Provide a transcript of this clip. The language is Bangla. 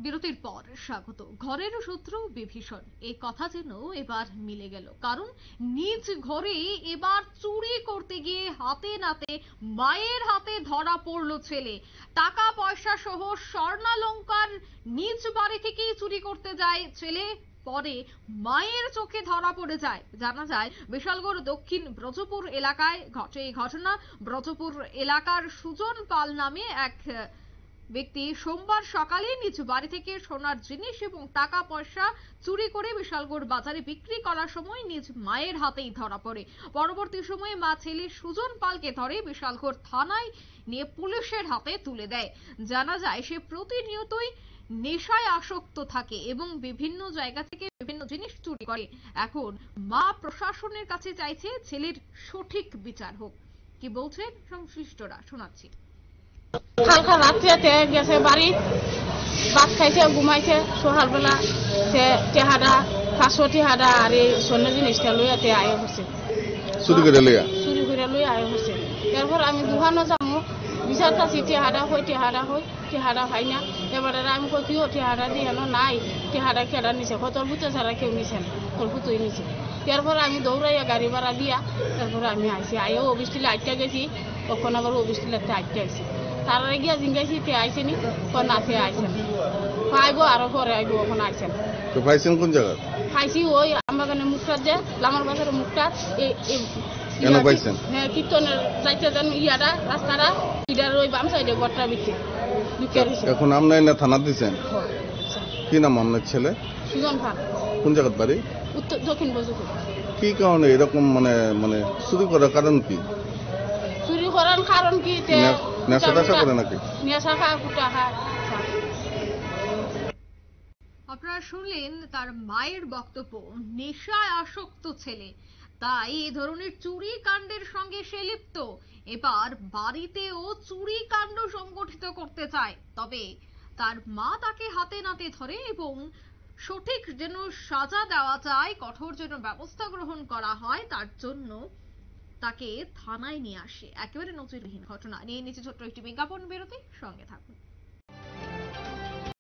বিরতির পর স্বাগত। ঘরের শত্রু বিভীষণ, এই কথা যেন এবার মিলে গেল, কারণ নিজ ঘরে এবার চুরি করতে গিয়ে হাতে নাতে মায়ের হাতে ধরা পড়ল ছেলে। টাকা পয়সা সহ স্বর্ণালংকার নিজ বাড়ি থেকেই চুরি করতে যায় ছেলে, পরে মায়ের চোখে ধরা পড়ে যায়। জানা যায় বিশালগড় দক্ষিণ ব্রজপুর এলাকায় ঘটে এই ঘটনা। ব্রজপুর এলাকার সুজন পাল নামে এক ব্যক্তি সোমবার সকালে নিজ বাড়ি থেকে সোনার জিনিস এবং টাকা পয়সা চুরি করে বিশালগড় বাজারে বিক্রি করার সময় নিজ মায়ের হাতেই ধরা পড়ে। পরবর্তী সময়ে মা ছেলে সুজন পালকে ধরে বিশালগড় থানায় নিয়ে পুলিশের হাতে তুলে দেয়। জানা যায় সে প্রতিনিয়তই নেশায় আসক্ত থাকে এবং বিভিন্ন জায়গা থেকে বিভিন্ন জিনিস চুরি করে। এখন মা প্রশাসনের কাছে চাইছে ছেলের সঠিক বিচার হোক। কি বলছেন সংশ্লিষ্টরা, শোনাচ্ছি। কালকা রাত্রিতে গেছে বাড়ি, ভাত খাইছে, ঘুমাইছে। সকালবেলা টেহাডা 500 টেহাডা আর এই স্বর্ণ জিনিসটা লইয়াতে আয় হচ্ছে, চুরি করে লইয়া আয় হচ্ছে। এরপর আমি দোকানে যাবো, বিচারটাছি টেহাডা হই টেহাডা হয় না। এবারে আমি কই তুইও টেহাডা দিয়ে নাই, টেহাডা কেডা নিছে, তোর ভূতে ছাড়া কেউ নিছে না, তোর ভূতই নিছে। এরপর আমি দৌড়াইয়া গাড়ি ভাড়া দিয়া তারপরে আমি আইসি, আইও অফিসটিলে আটটা গেছি, কখন আবার অফিসটিলে আটটা আইসি। তার গিয়া জিজ্ঞাসি তে আইসেনি, না তে আইসেন, আইবো আরো পরে আইবো, ওখান আইসেন। তো পাইছেন কোন জায়গা? পাইছি ওই আমার কানে মুখটার, যে লামার বাজারের মুখটার কেন পাইছেন? হ্যাঁ, কীর্তনের চাইতে যেন ইয়াটা রাস্তাটা ইটার ওই বাম সাইডে গড়টা বিচ্ছে। এখন আপনার না থানা দিচ্ছেন? কি নাম আপনার ছেলে? সুজন ভাগ। কোন জায়গার বাড়ি? উত্তর দক্ষিণ বজুপুর। কি কারণে এরকম মানে মানে চুরি করার কারণ কি? চুরি করার কারণ কি? নেশা টেশা করে নাকি? নেশা খা, কুটা খা। আপনারা শুনলেন তার মায়ের বক্তব্য। নেশায় আসক্ত ছেলে, তাই এই ধরনের চুরি কাণ্ডের সঙ্গে সে লিপ্ত। এবার বাড়িতেও চুরি কাণ্ড সংগঠিত করতে চায়, তবে তার মা তাকে হাতে নাতে ধরে এবং সঠিক যেন সাজা দেওয়া যায়, কঠোর যেন ব্যবস্থা গ্রহণ করা হয়, তার জন্য তাকে থানায় নিয়ে আসে। একেবারে নজিরবিহীন ঘটনা নিয়ে নিচে ছোট্ট একটি বিজ্ঞাপন বিরতি, সঙ্গে থাকুন।